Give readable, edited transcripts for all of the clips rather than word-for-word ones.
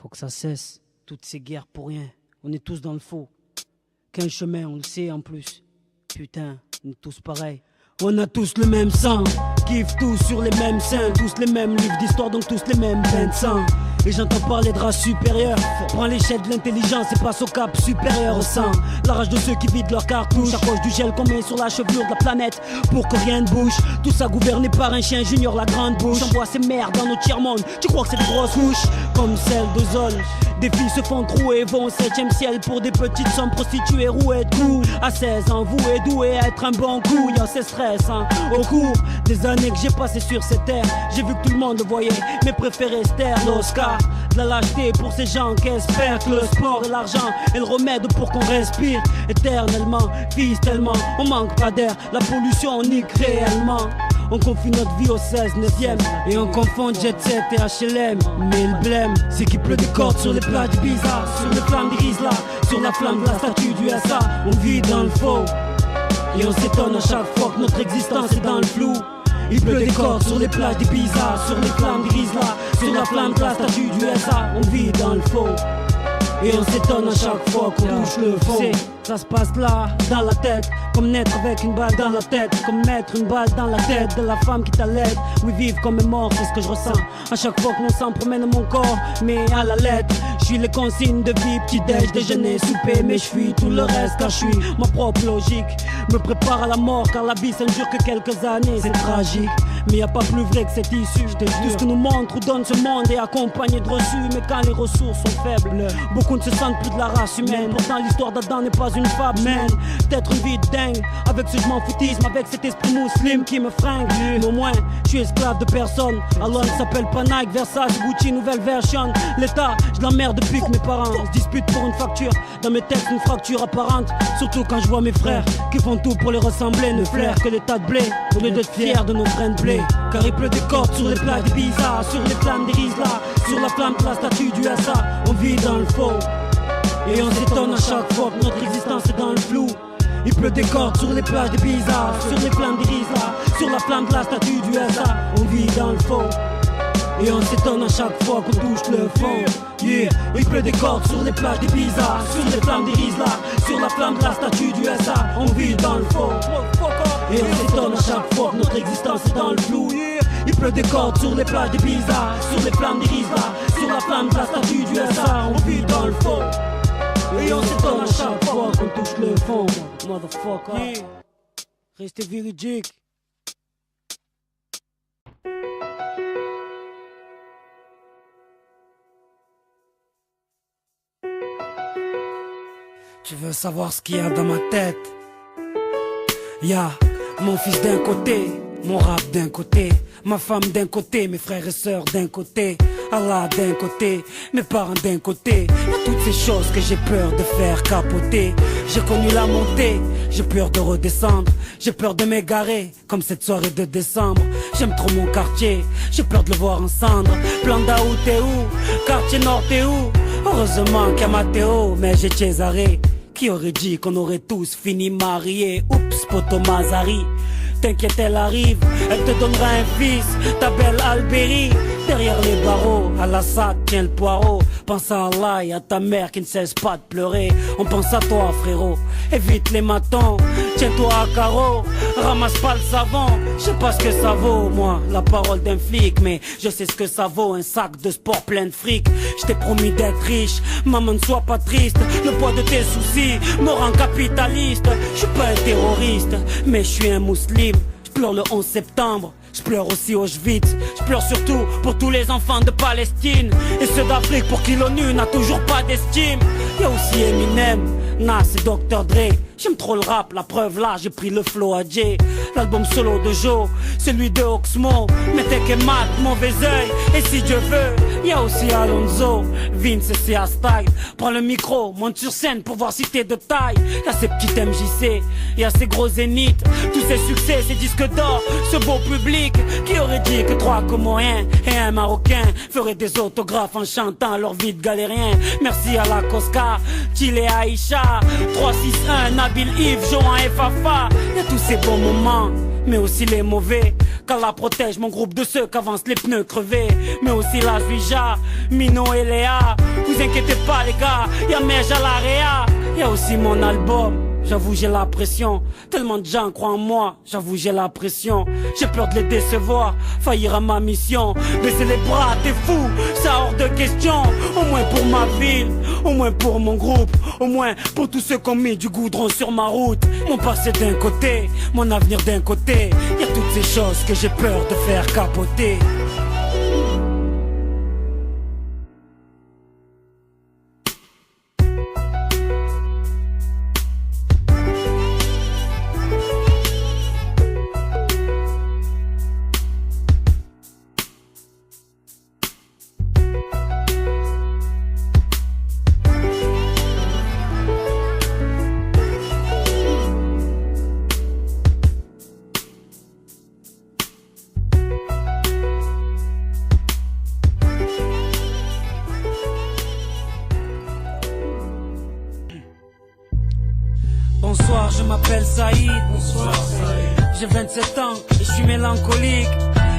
Faut que ça cesse, toutes ces guerres pour rien. On est tous dans le faux. Qu'un chemin, on le sait en plus. Putain, on est tous pareils. On a tous le même sang, kiffe tous sur les mêmes seins, tous les mêmes livres d'histoire, donc tous les mêmes bains de sang. Et j'entends parler de race supérieure. Prends l'échelle de l'intelligence et passe au cap supérieur au sang. La rage de ceux qui vident leur cartouche, à cause du gel qu'on met sur la chevelure de la planète pour que rien ne bouge. Tout ça gouverné par un chien junior, la grande bouche. J'envoie ces merdes dans nos tiers-mondes. Tu crois que c'est des grosses couches comme celle de Zol. Des filles se font trouer et vont au 7ème ciel pour des petites sommes prostituées rouées de coups. À 16 ans, voué doué à être un bon coup. Y'a c'est stress hein. Au cours des années que j'ai passé sur cette terre, j'ai vu que tout le monde le voyait. Mes préférés c'était l'Oscar. De la lâcheté pour ces gens qui espèrent que le sport et l'argent est le remède pour qu'on respire éternellement. Fils tellement, on manque pas d'air. La pollution on nique réellement. On confie notre vie au 16, 9e. Et on confond jet set et HLM. Mais le blême, c'est qu'il pleut des cordes sur les plages d'Ibiza, sur les flammes d'Irisla, sur la flamme de la statue du SA. On vit dans le faux et on s'étonne à chaque fois que notre existence est dans le flou. Il pleut des cordes sur les plages d'Ibiza, sur les flammes d'Irisla, sur la flamme de la statue du SA. On vit dans le faux et on s'étonne à chaque fois qu'on touche le fond. Ça se passe là, dans la tête, comme naître avec une balle dans la tête, comme mettre une balle dans la tête de la femme qui t'allaite. Oui, vivre comme est mort, c'est ce que je ressens à chaque fois que mon sang promène mon corps, mais à la lettre. Je suis les consignes de vie, petit-déj, déjeuner, souper, mais je fuis tout le reste car je suis ma propre logique. Me prépare à la mort car la vie ça ne dure que quelques années, c'est tragique. Mais y a pas plus vrai que cette issue, je te jure. Tout ce que nous montre ou donne ce monde est accompagné de reçus. Mais quand les ressources sont faibles, beaucoup ne se sentent plus de la race humaine. Pourtant l'histoire d'Adam n'est pas une fable, man. Peut-être une vie de dingue, avec ce je m'en foutisme, avec cet esprit musulman qui me fringue. Mais au moins, je suis esclave de personne. Alors elle s'appelle pas Nike, Versace, Gucci, nouvelle version. L'État, je l'emmerde depuis que mes parents se disputent pour une facture. Dans mes textes, une fracture apparente. Surtout quand je vois mes frères qui font tout pour les ressembler. Ne flairent que les tas de blé, au lieu d'être fiers de nos grains de blé. Car il pleut des cordes sur les plages d'Ibiza, sur les flammes d'Irisla, sur la flamme de la statue du SA. On vit dans le faux et on s'étonne à chaque fois que notre existence est dans le flou. Il pleut des cordes sur les plages d'Ibiza, sur les flammes d'Irisla, sur la flamme de la statue du SA. On vit dans le faux et on s'étonne à chaque fois qu'on touche le fond. Yeah. Il pleut des cordes sur les plages d'Ibiza, sur les flammes d'Irisla, sur la flamme de la statue du SA. On vit dans le faux et on s'étonne à chaque fois que notre existence est dans le flou. Yeah. Il pleut des cordes sur les plages d'Ibiza, sur les flammes d'Irisla, sur la flamme de la statue du SA. On vit dans le faux et on s'étonne à chaque fois qu'on touche le fond. Motherfucker, yeah. Restez véridique. Tu veux savoir ce qu'il y a dans ma tête? Y'a mon fils d'un côté, mon rap d'un côté, ma femme d'un côté, mes frères et sœurs d'un côté, Allah d'un côté, mes parents d'un côté. Y'a toutes ces choses que j'ai peur de faire capoter. J'ai connu la montée, j'ai peur de redescendre. J'ai peur de m'égarer, comme cette soirée de décembre. J'aime trop mon quartier, j'ai peur de le voir en cendres. Planda où t'es où? Quartier nord t'es où? Heureusement qu'il y a Matteo, mais j'ai Cesare. Qui aurait dit qu'on aurait tous fini mariés? Oups, poto Mazari. T'inquiète, elle arrive, elle te donnera un fils, ta belle Albéry. Derrière les barreaux, à la sac tient le poireau. Pense à Allah et à ta mère qui ne cesse pas de pleurer. On pense à toi frérot, évite les matons. Tiens-toi à carreau, ramasse pas le savon. Je sais pas ce que ça vaut moi, la parole d'un flic. Mais je sais ce que ça vaut, un sac de sport plein de fric. Je t'ai promis d'être riche, maman ne sois pas triste. Le poids de tes soucis me rend capitaliste. Je suis pas un terroriste, mais je suis un musulman. Je pleure le 11 septembre, je pleure aussi Auschwitz. Je pleure surtout pour tous les enfants de Palestine et ceux d'Afrique pour qui l'ONU n'a toujours pas d'estime. Y'a aussi Eminem, Nas et Dr Dre. J'aime trop le rap, la preuve là, j'ai pris le flow à Jay. L'album solo de Joe, celui de Oxmo. Mettez que Matt, mauvais oeil. Et si Dieu veut, y'a aussi Alonso, Vince et CA Style. Prends le micro, monte sur scène pour voir si t'es de taille. Y'a ces petits MJC, y'a ces gros zéniths. Tous ces succès, ces disques d'or, ce beau public. Qui aurait dit que 3 Comoriens et un Marocain feraient des autographes en chantant leur vie de galérien? Merci à la Cosca, Chile et Aïcha, 361, Nabil, Yves, Johan et Fafa. Y'a tous ces bons moments, mais aussi les mauvais. qu'Allah protège mon groupe de ceux qu'avancent les pneus crevés. Mais aussi la Zuija, Mino et Léa. Vous inquiétez pas les gars, y'a Mej à l'Area. Y'a aussi mon album. J'avoue j'ai la pression, tellement de gens croient en moi. J'avoue j'ai la pression, j'ai peur de les décevoir, faillir à ma mission. Baisser les bras, t'es fou, ça hors de question. Au moins pour ma ville, au moins pour mon groupe, au moins pour tous ceux qui ont mis du goudron sur ma route. Mon passé d'un côté, mon avenir d'un côté. Y'a toutes ces choses que j'ai peur de faire capoter. Bonsoir, je m'appelle Saïd. Bonsoir Saïd. J'ai 27 ans et je suis mélancolique.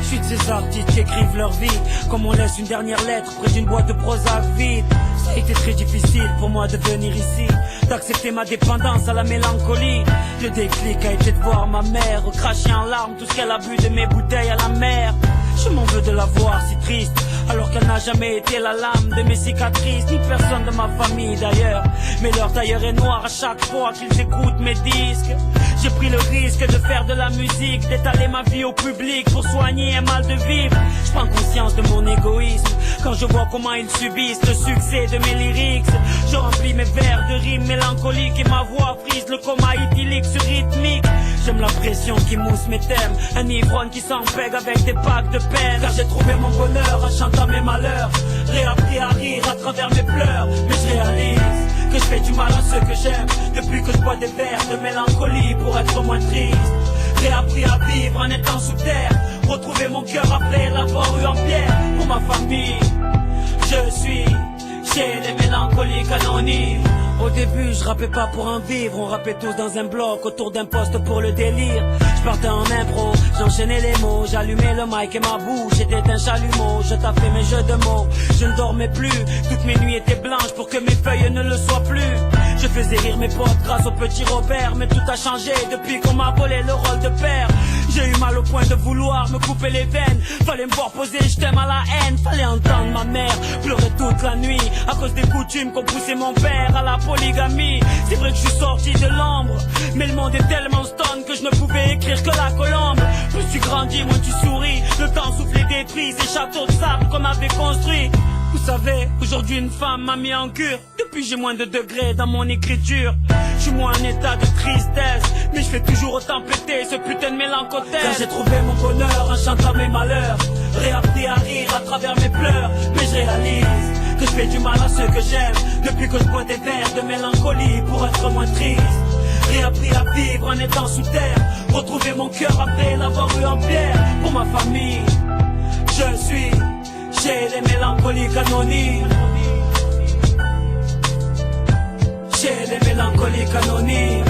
Je suis de ces artistes qui écrivent leur vie comme on laisse une dernière lettre près d'une boîte de Prozac vide. Ça a été très difficile pour moi de venir ici, d'accepter ma dépendance à la mélancolie. Le déclic a été de voir ma mère cracher en larmes tout ce qu'elle a bu de mes bouteilles à la mer. Je m'en veux de la voir si triste, alors qu'elle n'a jamais été la lame de mes cicatrices, ni personne de ma famille d'ailleurs. Mais leur tailleur est noir à chaque fois qu'ils écoutent mes disques. J'ai pris le risque de faire de la musique, d'étaler ma vie au public pour soigner un mal de vivre. Je prends conscience de mon égoïsme quand je vois comment ils subissent le succès de mes lyrics. Je remplis mes vers de rimes mélancoliques et ma voix frise le coma idyllique sur rythmique. J'aime la pression qui mousse mes thèmes, un ivrogne qui s'empègue avec des packs de peine. Car j'ai trouvé mon bonheur en chantant mes malheurs, réappris à rire à travers mes pleurs. Mais je réalise que je fais du mal à ceux que j'aime depuis que je bois des verres de mélancolie pour être moins triste. Réappris à vivre en étant sous terre, retrouver mon cœur après l'avoir eu en pierre. Pour ma famille, je suis chez les mélancoliques anonymes. Au début je rappais pas pour en vivre, on rappait tous dans un bloc autour d'un poste pour le délire. Je partais en impro, j'enchaînais les mots, j'allumais le mic et ma bouche était un chalumeau. Je tapais mes jeux de mots, je ne dormais plus, toutes mes nuits étaient blanches pour que mes feuilles ne le soient plus. Je faisais rire mes potes grâce au petit Robert, mais tout a changé depuis qu'on m'a volé le rôle de père. J'ai eu mal au point de vouloir me couper les veines, fallait me voir poser je t'aime à la haine. Fallait entendre ma mère pleurer toute la nuit à cause des coutumes qu'ont poussé mon père à la polygamie. C'est vrai que je suis sorti de l'ombre, mais le monde est tellement stone que je ne pouvais écrire que la colombe. Plus tu grandis, moins tu souris, le temps souffle et détruit ces châteaux de sable qu'on avait construits. Vous savez, aujourd'hui une femme m'a mis en cure, depuis j'ai moins de degrés dans mon écriture. Je suis moins en état de tristesse, mais je fais toujours autant péter ce putain de mélancothèse. Car j'ai trouvé mon bonheur en chantant mes malheurs, réappris à rire à travers mes pleurs. Mais je réalise que je fais du mal à ceux que j'aime depuis que je bois des verres de mélancolie pour être moins triste. Réappris à vivre en étant sous terre, retrouver mon cœur après l'avoir eu en pierre. Pour ma famille, je suis chez les mélancoliques anonymes. Chez les mélancoliques anonymes.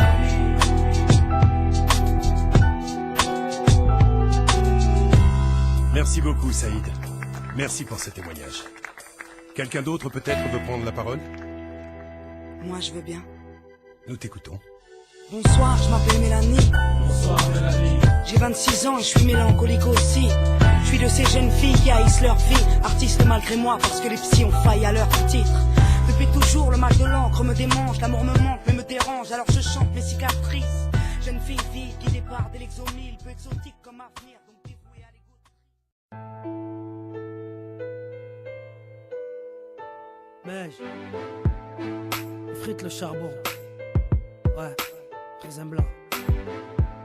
Merci beaucoup, Saïd. Merci pour ce témoignage. Quelqu'un d'autre peut-être veut prendre la parole? Moi, je veux bien. Nous t'écoutons. Bonsoir, je m'appelle Mélanie. Bonsoir, Mélanie. J'ai 26 ans et je suis mélancolique aussi. Je suis de ces jeunes filles qui haïssent leur vie, artistes malgré moi parce que les psys ont failli à leur titre. Depuis toujours, le mal de l'encre me démange, l'amour me manque mais me dérange, alors je chante mes cicatrices. Jeune fille vive qui départ dès l'exomile, peu exotique comme avenir, donc dévouée à l'égout. Mej, frite le charbon. Ouais, raisin blanc.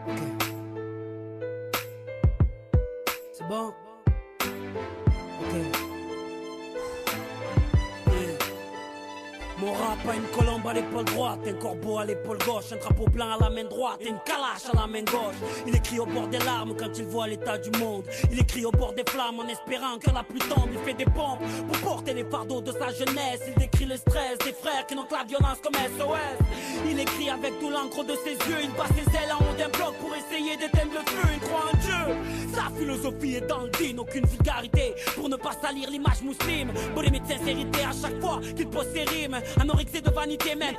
Ok. C'est bon? Ok. Mon rap a une colombe à l'épaule droite, un corbeau à l'épaule gauche, un drapeau blanc à la main droite et une calache à la main gauche. Il écrit au bord des larmes quand il voit l'état du monde. Il écrit au bord des flammes en espérant que la pluie tombe. Il fait des pompes pour porter les fardeaux de sa jeunesse. Il décrit le stress des frères qui n'ont que la violence comme SOS. Il écrit avec tout l'encre de ses yeux. Il bat ses ailes en haut d'un bloc pour essayer d'éteindre le feu. Il croit en Dieu. Sa philosophie est dans le din, aucune vulgarité pour ne pas salir l'image musulmane. Bourré de sincérité à chaque fois qu'il pose ses rimes. Anorexie de vanité même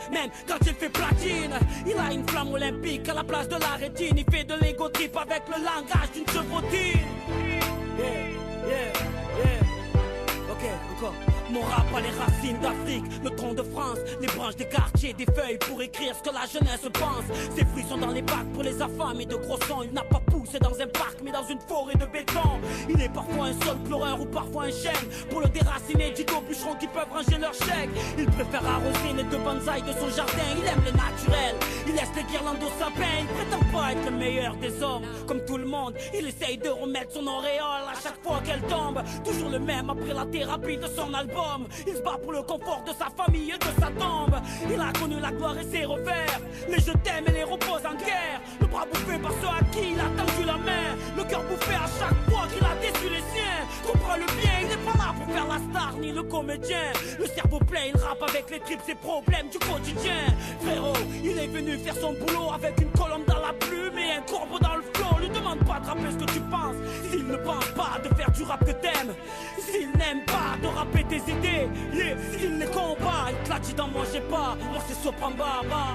quand il fait platine. Il a une flamme olympique à la place de la rétine. Il fait de l'ego trip avec le langage d'une chevrotine. Ok, encore. Mon rap a les racines d'Afrique, le tronc de France, les branches des quartiers, des feuilles pour écrire ce que la jeunesse pense. Ses fruits sont dans les bacs pour les affamés de gros sons. Il n'a pas poussé dans un parc mais dans une forêt de béton. Il est parfois un sol pleureur ou parfois un chêne pour le déraciner d'idiots bûcherons qui peuvent ranger leur chèque. Il préfère arroser les deux bonsaïs de son jardin. Il aime le naturel, il laisse les guirlandes au sapin. Il prétend pas être le meilleur des hommes. Comme tout le monde, il essaye de remettre son auréole à chaque fois qu'elle tombe. Toujours le même après la thérapie de son album. Il se bat pour le confort de sa famille et de sa tombe. Il a connu la gloire et ses revers, les je t'aime et les repose en guerre. Le bras bouffé par ceux à qui il a tendu la main, le cœur bouffé à chaque fois qu'il a déçu les siens. Comprends le bien, il n'est pas là pour faire la star ni le comédien. Le cerveau plein, il rappe avec les tripes, ses problèmes du quotidien. Frérot, il est venu faire son boulot avec une colombe dans la plume et un corbeau dans le flot. Lui demande pas de rappeler ce que tu penses, s'il ne pense pas de faire du rap que t'aimes, s'il n'aime pas de rapper tes idées, s'il les combat, il te l'a dit dans moi j'ai pas, moi c'est Sopran Baba.